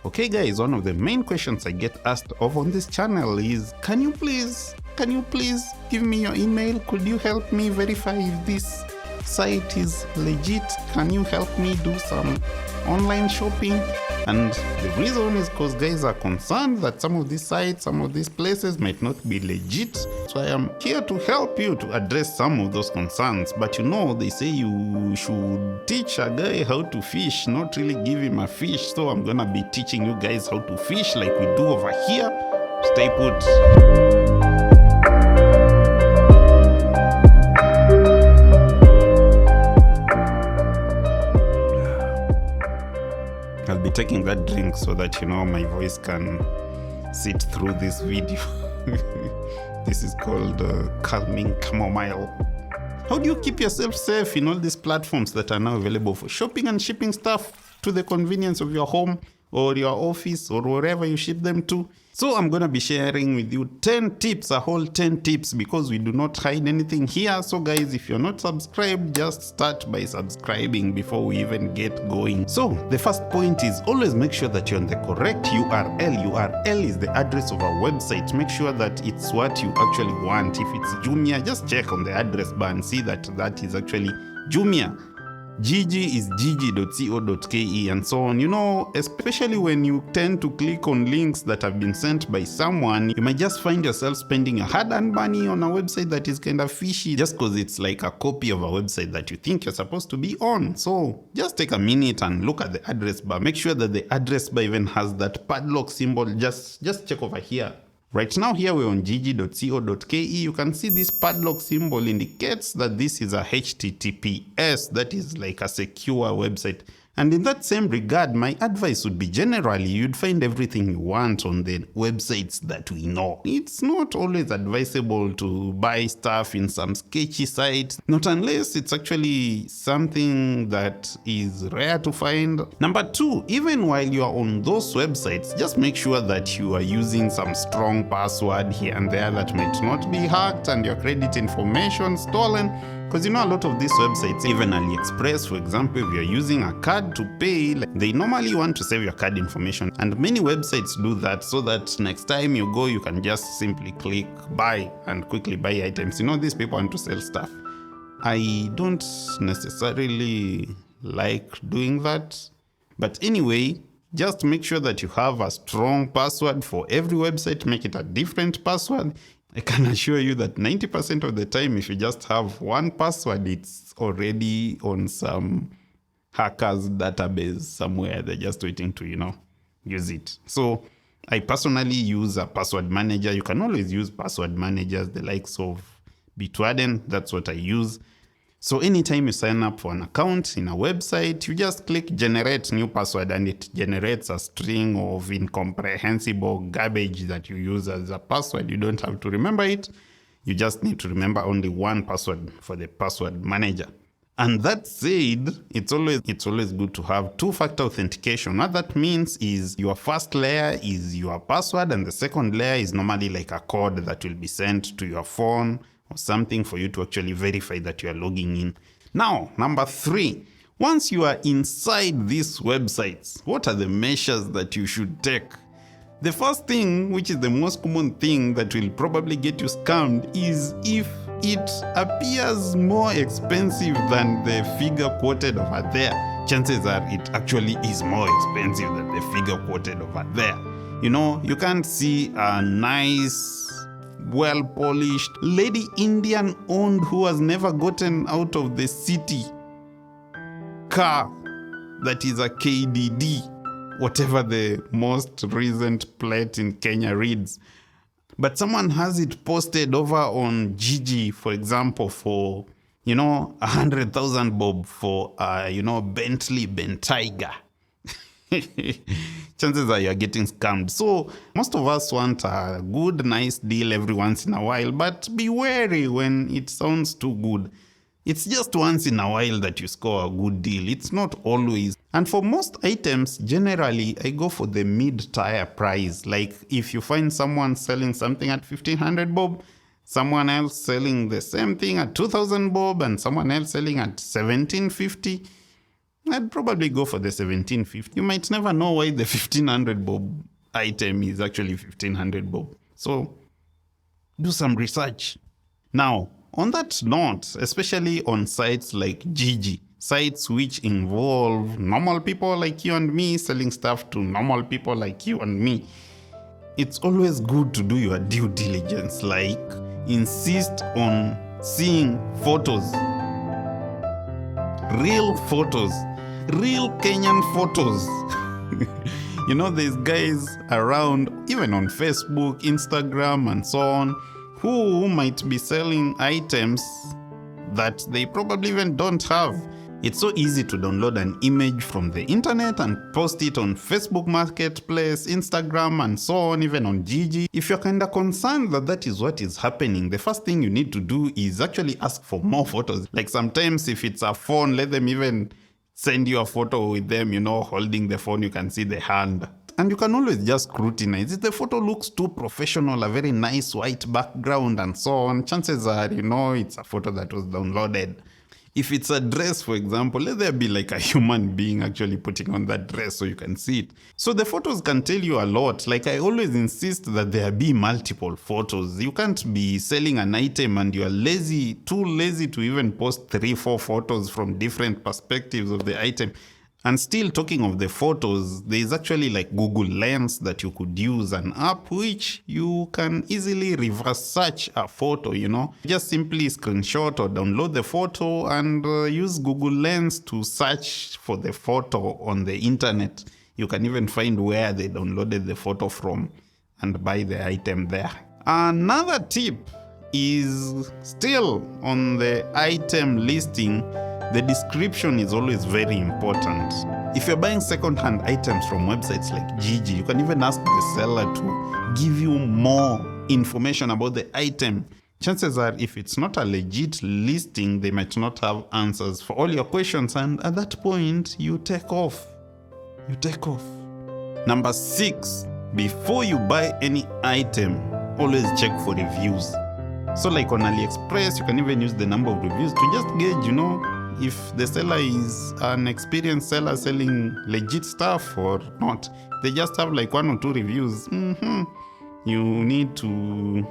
Okay guys, one of the main questions I get asked of on this channel is, can you please give me your email? Could you help me verify if this site is legit? Can you help me do some online shopping? And the reason is because guys are concerned that some of these sites, some of these places might not be legit. So I am here to help you to address some of those concerns. But you know, they say you should teach a guy how to fish, not really give him a fish. So I'm gonna be teaching you guys how to fish like we do over here. Stay put. I'll be taking that drink so that you know my voice can sit through this video. This is called calming chamomile. How do you keep yourself safe in all these platforms that are now available for shopping and shipping stuff to the convenience of your home or your office or wherever you ship them to? So I'm going to be sharing with you 10 tips, a whole 10 tips, because we do not hide anything here. So guys, if you're not subscribed, just start by subscribing before we even get going. So the first point is always make sure that you're on the correct URL. URL is the address of our website. Make sure that it's what you actually want. If it's Jumia, just check on the address bar and see that that is actually Jumia. Gigi is gigi.co.ke and so on. You know, especially when you tend to click on links that have been sent by someone, you might just find yourself spending your hard-earned money on a website that is kind of fishy just because it's like a copy of a website that you think you're supposed to be on. So just take a minute and look at the address bar. Make sure that the address bar even has that padlock symbol. Just check over here. Right now here we're on gigi.co.ke. You can see this padlock symbol indicates that this is a HTTPS, that is like a secure website. And in that same regard, my advice would be generally you'd find everything you want on the websites that we know. It's not always advisable to buy stuff in some sketchy sites, not unless it's actually something that is rare to find. Number two, even while you are on those websites, just make sure that you are using some strong password here and there that might not be hacked and your credit information stolen. Because you know, a lot of these websites, even AliExpress, for example, if you're using a card to pay, they normally want to save your card information. And many websites do that so that next time you go, you can just simply click buy and quickly buy items. You know, these people want to sell stuff. I don't necessarily like doing that. But anyway, just make sure that you have a strong password for every website. Make it a different password. I can assure you that 90% of the time, if you just have one password, it's already on some hacker's database somewhere. They're just waiting to, you know, use it. So I personally use a password manager. You can always use password managers, the likes of Bitwarden. That's what I use. So anytime you sign up for an account in a website, you just click generate new password and it generates a string of incomprehensible garbage that you use as a password. You don't have to remember it. You just need to remember only one password for the password manager. And that said, it's always good to have two-factor authentication. What that means is your first layer is your password and the second layer is normally like a code that will be sent to your phone or something for you to actually verify that you are logging in. Now, number three, once you are inside these websites, what are the measures that you should take? The first thing, which is the most common thing that will probably get you scammed, is if it appears more expensive than the figure quoted over there. Chances are it actually is more expensive than the figure quoted over there. You know, you can't see a nice, well-polished lady Indian owned who has never gotten out of the city car that is a KDD, whatever the most recent plate in Kenya reads. But someone has it posted over on Gigi, for example, for, you know, 100,000 bob for, you know, Bentley Bentayga. Chances are you're getting scammed. So most of us want a good, nice deal every once in a while, but be wary when it sounds too good. It's just once in a while that you score a good deal. It's not always. And for most items, generally, I go for the mid-tier price. Like if you find someone selling something at 1,500 bob, someone else selling the same thing at 2,000 bob, and someone else selling at 1,750, I'd probably go for the 1750. You might never know why the 1500 bob item is actually 1500 bob. So do some research. Now, on that note, especially on sites like Gigi, sites which involve normal people like you and me selling stuff to normal people like you and me, it's always good to do your due diligence, like insist on seeing photos, real Kenyan photos. There's guys around, even on Facebook, Instagram, and so on, who might be selling items that they probably even don't have. It's so easy to download an image from the internet and post it on Facebook Marketplace, Instagram, and so on, even on Gigi. If you're kinda concerned that is what is happening, the first thing you need to do is actually ask for more photos. Like sometimes if it's a phone, let them even send you a photo with them, holding the phone, you can see the hand. And you can always just scrutinize. If the photo looks too professional, a very nice white background and so on, chances are, it's a photo that was downloaded. If it's a dress, for example, let there be like a human being actually putting on that dress so you can see it. So the photos can tell you a lot. Like I always insist that there be multiple photos. You can't be selling an item and you're too lazy to even post 3-4 photos from different perspectives of the item. And still talking of the photos, there's actually like Google Lens that you could use, an app which you can easily reverse search a photo, Just simply screenshot or download the photo and use Google Lens to search for the photo on the internet. You can even find where they downloaded the photo from and buy the item there. Another tip is still on the item listing. The description is always very important. If you're buying second-hand items from websites like Gigi, you can even ask the seller to give you more information about the item. Chances are, if it's not a legit listing, they might not have answers for all your questions, and at that point, you take off. Number 6, before you buy any item, always check for reviews. So like on AliExpress, you can even use the number of reviews to just gauge, if the seller is an experienced seller selling legit stuff or not. They just have like 1 or 2 reviews. You need to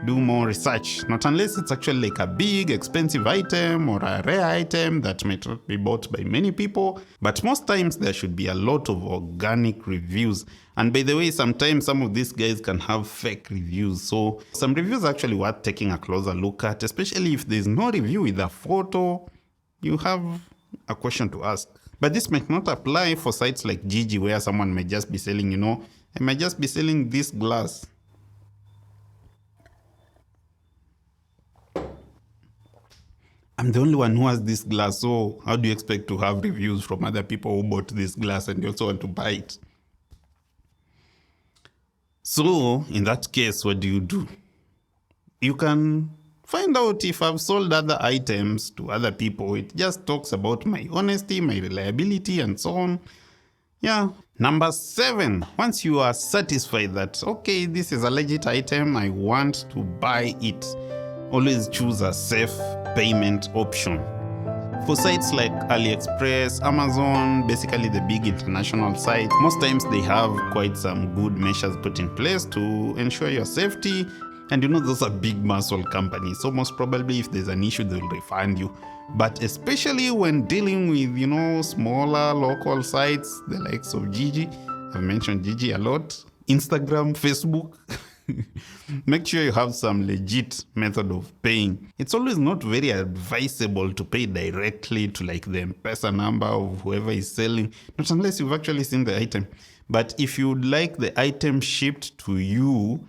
do more research. Not unless it's actually like a big, expensive item or a rare item that might not be bought by many people. But most times there should be a lot of organic reviews. And by the way, sometimes some of these guys can have fake reviews. So some reviews are actually worth taking a closer look at, especially if there's no review with a photo, you have a question to ask. But this might not apply for sites like Gigi, where someone might just be selling, I might just be selling this glass. I'm the only one who has this glass, so how do you expect to have reviews from other people who bought this glass and you also want to buy it? So, in that case, what do? You can find out if I've sold other items to other people. It just talks about my honesty, my reliability, and so on. Yeah. Number 7, once you are satisfied that, okay, this is a legit item, I want to buy it, always choose a safe payment option. For sites like AliExpress, Amazon, basically the big international sites, most times they have quite some good measures put in place to ensure your safety. And those are big muscle companies, so most probably if there's an issue, they'll refund you. But especially when dealing with, smaller local sites, the likes of Gigi, I've mentioned Gigi a lot, Instagram, Facebook, make sure you have some legit method of paying. It's always not very advisable to pay directly to like the M-Pesa number of whoever is selling, not unless you've actually seen the item. But if you'd like the item shipped to you,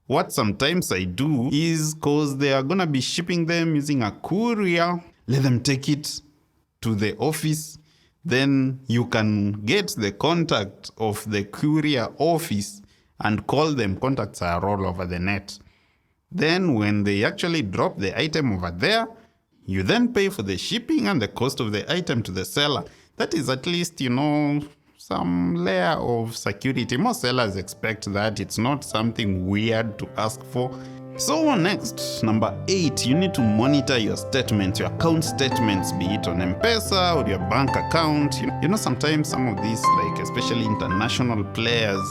what sometimes I do is, because they are going to be shipping them using a courier, let them take it to the office. Then you can get the contact of the courier office and call them. Contacts are all over the net. Then when they actually drop the item over there, you then pay for the shipping and the cost of the item to the seller. That is at least, some layer of security. Most sellers expect that. It's not something weird to ask for. So next, number 8, you need to monitor your statements, your account statements, be it on M-Pesa or your bank account. You know, sometimes some of these, like especially international players,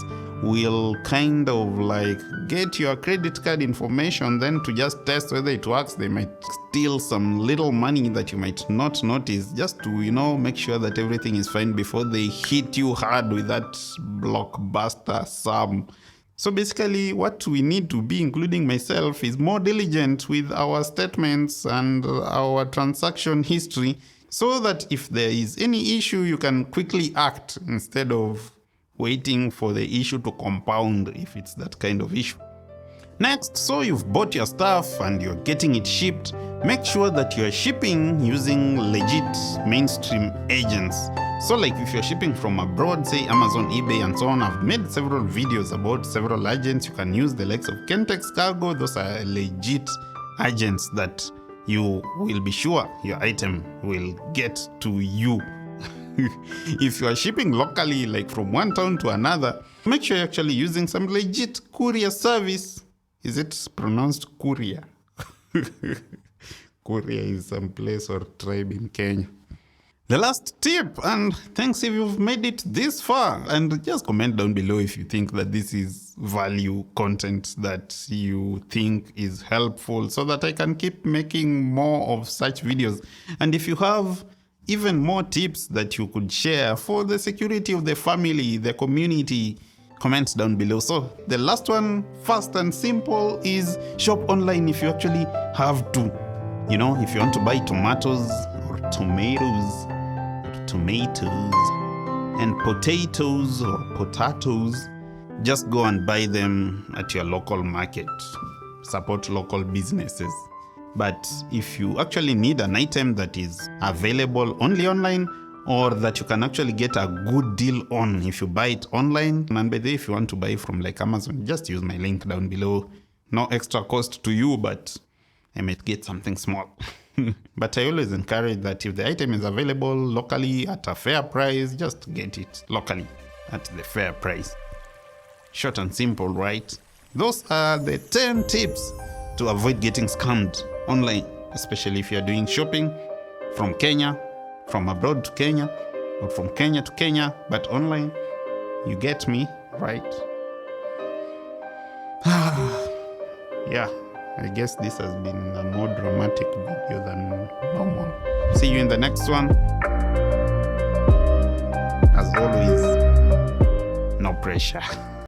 will kind of like get your credit card information, then to just test whether it works, they might steal some little money that you might not notice, just to, make sure that everything is fine before they hit you hard with that blockbuster sum. So basically, what we need to be, including myself, is more diligent with our statements and our transaction history, so that if there is any issue, you can quickly act instead of waiting for the issue to compound, if it's that kind of issue. Next, so you've bought your stuff and you're getting it shipped, make sure that you're shipping using legit mainstream agents. So like if you're shipping from abroad, say Amazon, eBay, and so on, I've made several videos about several agents. You can use the likes of Kentex Cargo. Those are legit agents that you will be sure your item will get to you. If you are shipping locally, like from one town to another, make sure you're actually using some legit courier service. Is it pronounced courier? Courier is some place or tribe in Kenya. The last tip, and thanks if you've made it this far, and just comment down below if you think that this is value content that you think is helpful, so that I can keep making more of such videos. And if you have even more tips that you could share for the security of the family, the community, comment down below. So the last one, fast and simple, is shop online if you actually have to. If you want to buy tomatoes or tomatoes and potatoes or potatoes, just go and buy them at your local market. Support local businesses. But if you actually need an item that is available only online, or that you can actually get a good deal on if you buy it online, and by the way, if you want to buy from like Amazon, just use my link down below. No extra cost to you, but I might get something small. But I always encourage that if the item is available locally at a fair price, just get it locally at the fair price. Short and simple, right? Those are the 10 tips to avoid getting scammed online, especially if you're doing shopping from Kenya, from abroad to Kenya, or from Kenya to Kenya, but online. You get me, right? Yeah, I guess this has been a more dramatic video than normal. See you in the next one. As always, no pressure.